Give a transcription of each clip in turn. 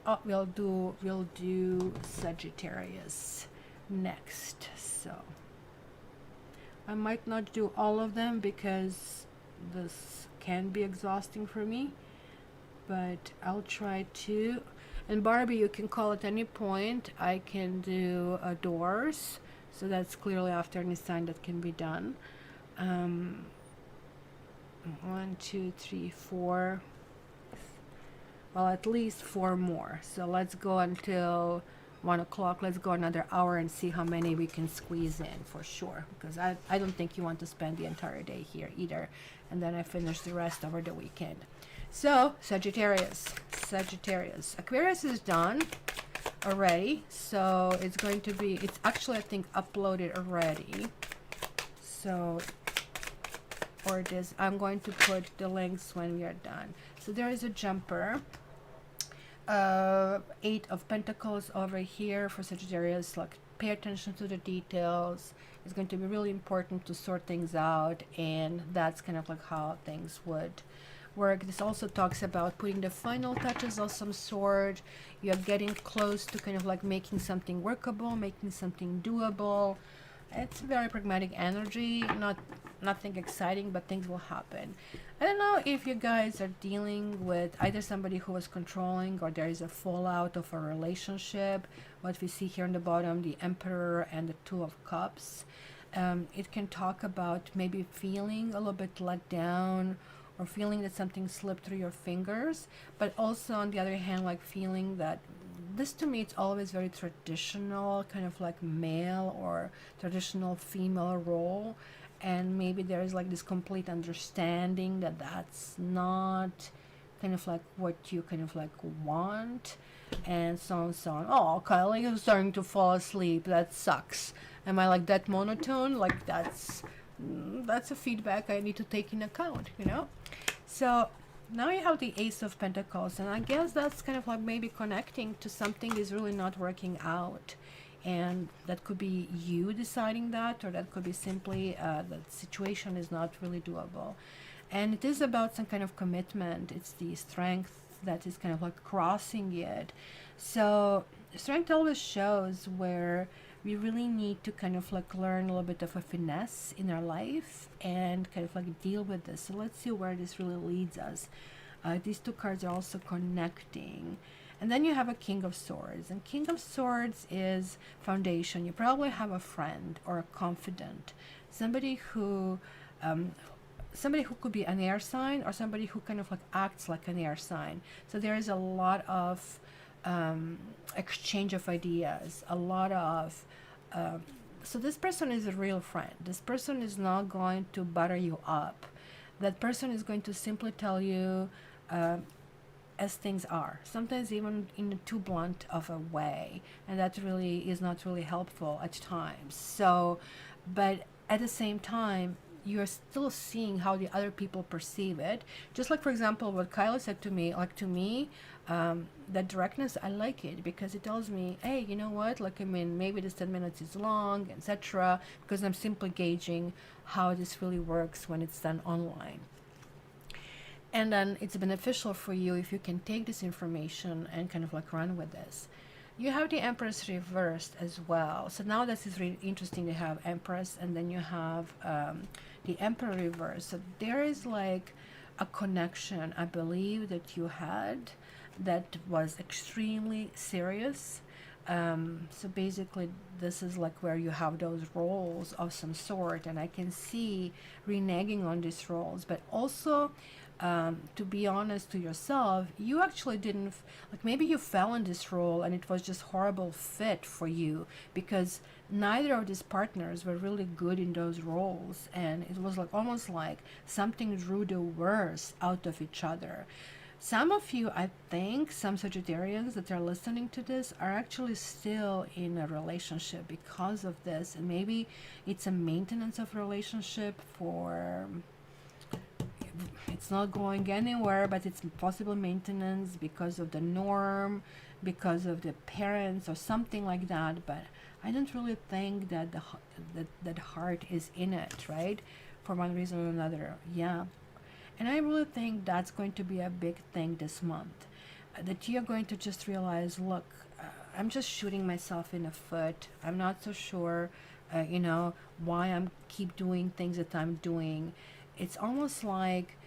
Oh, we'll do Sagittarius next. So I might not do all of them because this can be exhausting for me, but I'll try to. And Barbie, you can call at any point. I can do doors, so that's clearly after any sign that can be done. 1, 2, 3, 4. Well, at least 4 more. So let's go until 1 o'clock. Let's go another hour and see how many we can squeeze in for sure. Because I don't think you want to spend the entire day here either. And then I finish the rest over the weekend. So, Sagittarius. Aquarius is done already. So it's going to be, it's actually, I think, uploaded already. So, or this, I'm going to put the links when we are done. So there is a jumper. 8 of Pentacles over here for Sagittarius. Like, pay attention to the details. It's going to be really important to sort things out, and that's kind of like how things would work. This also talks about putting the final touches of some sort. You're getting close to kind of like making something workable, making something doable. It's very pragmatic energy, nothing exciting, but things will happen. I don't know if you guys are dealing with either somebody who was controlling, or there is a fallout of a relationship. What we see here on the bottom, the Emperor and the Two of Cups. It can talk about maybe feeling a little bit let down, or feeling that something slipped through your fingers, but also on the other hand, like feeling that this, to me, it's always very traditional, kind of like male or traditional female role, and maybe there is like this complete understanding that that's not kind of like what you kind of like want, and so on and so on. Oh, Kylie is starting to fall asleep. That sucks. Am I like that monotone? Like that's a feedback I need to take in account, you know? So now you have the Ace of Pentacles, and I guess that's kind of like maybe connecting to something is really not working out, and that could be you deciding that, or that could be simply the situation is not really doable, and it is about some kind of commitment. It's the Strength that is kind of like crossing it. So Strength always shows where we really need to kind of like learn a little bit of a finesse in our life and kind of like deal with this. So let's see where this really leads us. These two cards are also connecting. And then you have a King of Swords. And King of Swords is foundation. You probably have a friend or a confidant. Somebody who could be an air sign, or somebody who kind of like acts like an air sign. So there is a lot of exchange of ideas, a lot of so this person is a real friend. This person is not going to butter you up. That person is going to simply tell you as things are, sometimes even in a too blunt of a way, and that really is not really helpful at times. So, but at the same time, you're still seeing how the other people perceive it. Just like, for example, what Kyla said to me, like, to me, that directness, I like it because it tells me, hey, you know what, like, I mean, maybe this 10 minutes is long, etc., because I'm simply gauging how this really works when it's done online. And then it's beneficial for you if you can take this information and kind of like run with this. You have the Empress reversed as well. So now this is really interesting to have Empress, and then you have the Emperor reversed. So there is like a connection, I believe, that you had that was extremely serious. So basically this is like where you have those roles of some sort, and I can see reneging on these roles, but also to be honest to yourself, you actually didn't, like, maybe you fell in this role and it was just horrible fit for you because neither of these partners were really good in those roles, and it was like almost like something drew the worst out of each other. Some of you, I think, some Sagittarians that are listening to this are actually still in a relationship because of this, and maybe it's a maintenance of relationship for, it's not going anywhere, but it's possible maintenance because of the norm, because of the parents or something like that. But I don't really think that that heart is in it, right? For one reason or another. Yeah. And I really think that's going to be a big thing this month. that you're going to just realize, look, I'm just shooting myself in the foot. I'm not so sure, why I'm keep doing things that I'm doing. It's almost like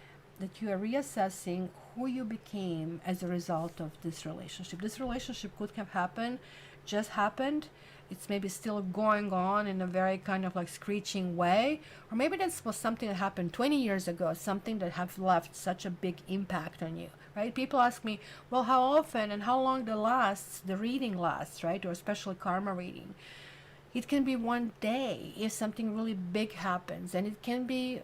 that you are reassessing who you became as a result of this relationship. This relationship could have just happened. It's maybe still going on in a very kind of like screeching way, or maybe this was something that happened 20 years ago, something that have left such a big impact on you, right? People ask me, well, how often and how long the reading lasts, right? Or especially karma reading. It can be one day if something really big happens, and it can be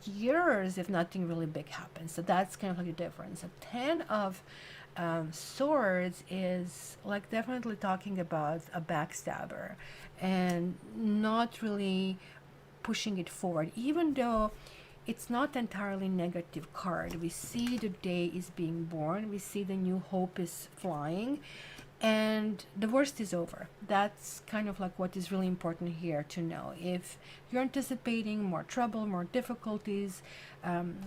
years if nothing really big happens. So that's kind of like a difference. A 10 of swords is like definitely talking about a backstabber and not really pushing it forward, even though it's not entirely negative card. We see the day is being born, we see the new hope is flying, and the worst is over. That's kind of like what is really important here to know. If you're anticipating more trouble, more difficulties,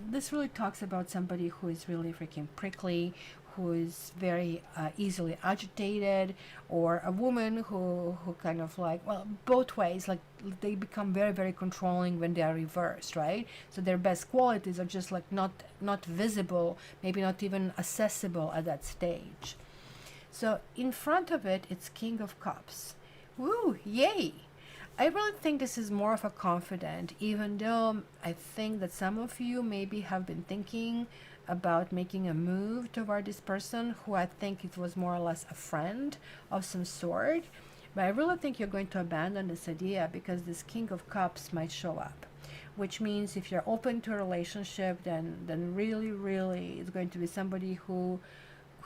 this really talks about somebody who is really freaking prickly, who is very easily agitated, or a woman who kind of like, well, both ways, like they become very, very controlling when they are reversed, right? So their best qualities are just like not visible, maybe not even accessible at that stage. So in front of it, it's King of Cups. Woo, yay! I really think this is more of a confident, even though I think that some of you maybe have been thinking about making a move toward this person who I think it was more or less a friend of some sort. But I really think you're going to abandon this idea because this King of Cups might show up. Which means if you're open to a relationship, then really, really it's going to be somebody who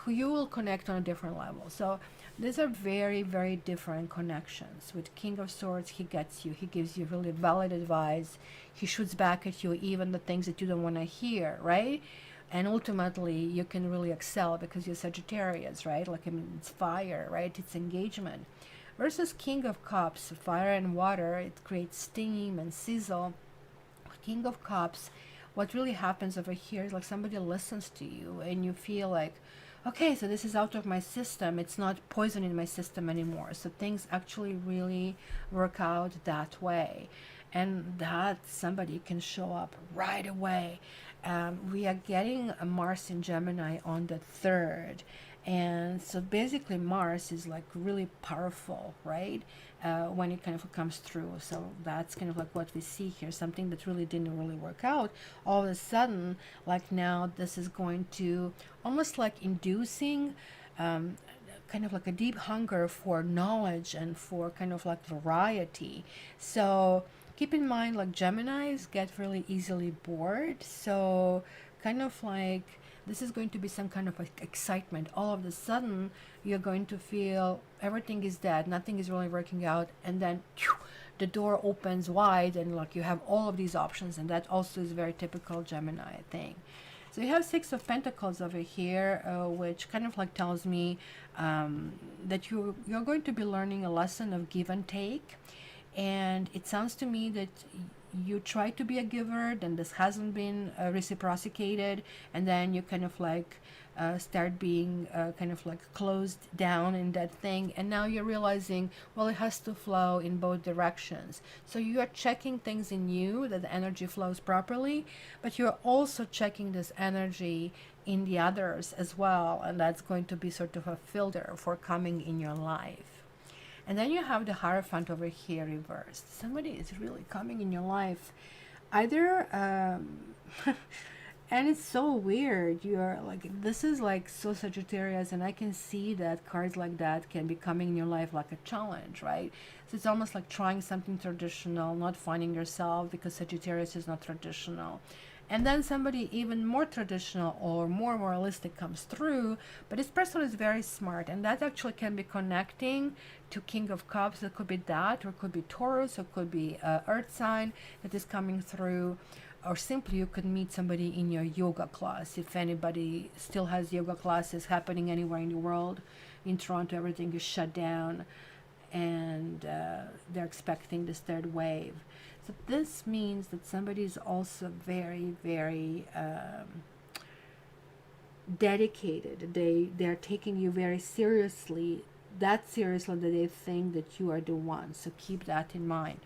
you will connect on a different level. So these are very, very different connections. With King of Swords, he gets you. He gives you really valid advice. He shoots back at you even the things that you don't want to hear, right? And ultimately, you can really excel because you're Sagittarius, right? Like, I mean, it's fire, right? It's engagement. Versus King of Cups, fire and water, it creates steam and sizzle. King of Cups, what really happens over here is like somebody listens to you and you feel like, okay, so this is out of my system. It's not poison in my system anymore. So things actually really work out that way. And that somebody can show up right away. We are getting a Mars in Gemini on the 3rd. And so basically Mars is like really powerful, right? When it kind of comes through. So that's kind of like what we see here, something that really didn't really work out. All of a sudden, like now this is going to almost like inducing kind of like a deep hunger for knowledge and for kind of like variety. So keep in mind, like Geminis get really easily bored. So kind of like this is going to be some kind of like excitement. All of a sudden, you're going to feel everything is dead, nothing is really working out, and then the door opens wide, and like you have all of these options, and that also is very typical Gemini thing. So you have 6 of Pentacles over here, which kind of like tells me that you're going to be learning a lesson of give and take. And it sounds to me that you try to be a giver, then this hasn't been reciprocated, and then you kind of like start being kind of like closed down in that thing, and now you're realizing, well, it has to flow in both directions. So you are checking things in you, that the energy flows properly, but you're also checking this energy in the others as well, and that's going to be sort of a filter for coming in your life. And then you have the Hierophant over here reversed. Somebody is really coming in your life. Either, and it's so weird. You're like, this is like so Sagittarius, and I can see that cards like that can be coming in your life like a challenge, right? So it's almost like trying something traditional, not finding yourself because Sagittarius is not traditional. And then somebody even more traditional or more moralistic comes through, but this person is very smart, and that actually can be connecting to King of Cups. It could be that, or it could be Taurus, or it could be Earth sign that is coming through, or simply you could meet somebody in your yoga class. If anybody still has yoga classes happening anywhere in the world, in Toronto everything is shut down, and they're expecting this 3rd wave. So this means that somebody is also very, very, dedicated. They're taking you very seriously, that seriously that they think that you are the one. So keep that in mind.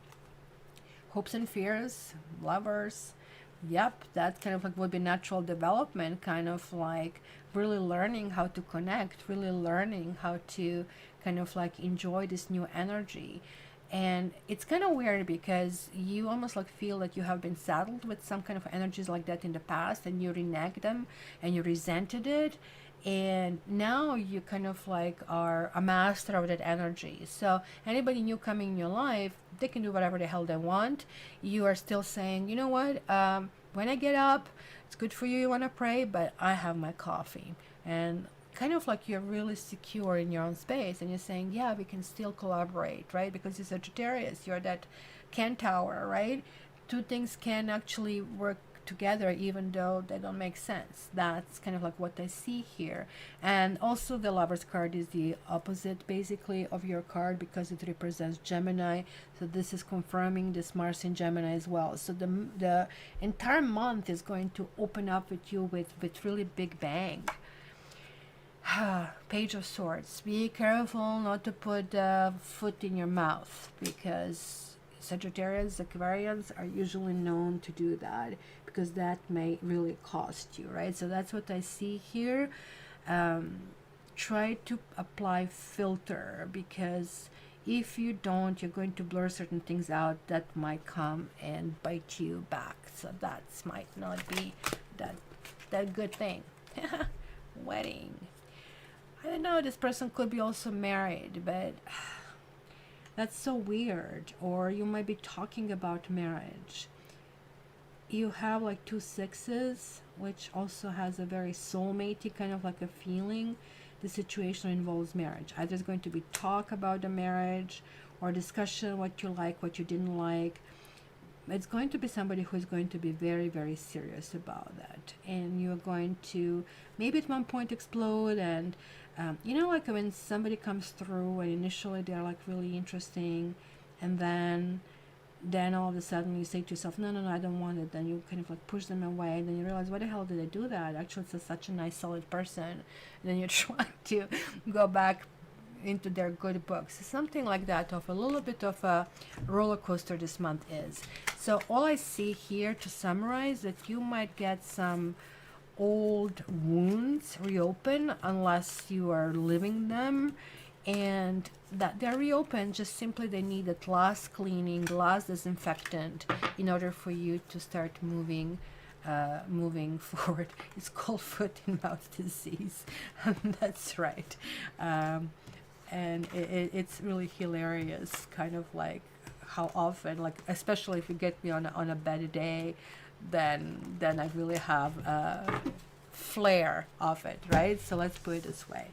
Hopes and fears, lovers. Yep, that kind of like would be natural development, kind of like really learning how to connect, really learning how to kind of like enjoy this new energy. And it's kind of weird because you almost like feel that you have been saddled with some kind of energies like that in the past, and you reneged them and you resented it, and now you kind of like are a master of that energy. So anybody new coming in your life, they can do whatever the hell they want. You are still saying, you know what, when I get up, it's good for you, you want to pray, but I have my coffee. And kind of like you're really secure in your own space, and you're saying, yeah, we can still collaborate, right? Because you're Sagittarius, you're that Centaur, right? Two things can actually work together even though they don't make sense. That's kind of like what I see here. And also the Lover's card is the opposite basically of your card, because it represents Gemini. So this is confirming this Mars in Gemini as well. So the entire month is going to open up with you with really big bang. Page of Swords. Be careful not to put a foot in your mouth, because Sagittarius, Aquarians are usually known to do that, because that may really cost you, right? So that's what I see here. Try to apply filter, because if you don't, you're going to blur certain things out that might come and bite you back. So that might not be that good thing. Wedding. I don't know, this person could be also married, but that's so weird. Or you might be talking about marriage. You have like 2 sixes, which also has a very soulmatey kind of like a feeling. The situation involves marriage. Either it's going to be talk about the marriage, or discussion, what you like, what you didn't like. It's going to be somebody who is going to be very, very serious about that. And you're going to maybe at one point explode. And you know, like when somebody comes through and initially they're like really interesting, and then all of a sudden you say to yourself, no, I don't want it. Then you kind of like push them away, and then you realize, why the hell did I do that? Actually, it's such a nice solid person. And then you're trying to go back into their good books. Something like that, of a little bit of a roller coaster this month is. So all I see here, to summarize, that you might get some old wounds reopen, unless you are living them, and that they're reopened, just simply they need that last cleaning, last disinfectant in order for you to start moving forward. It's called foot and mouth disease. That's right. And it's really hilarious, kind of like how often, like especially if you get me on a bad day, then I really have a flair of it, right? So let's put it this way.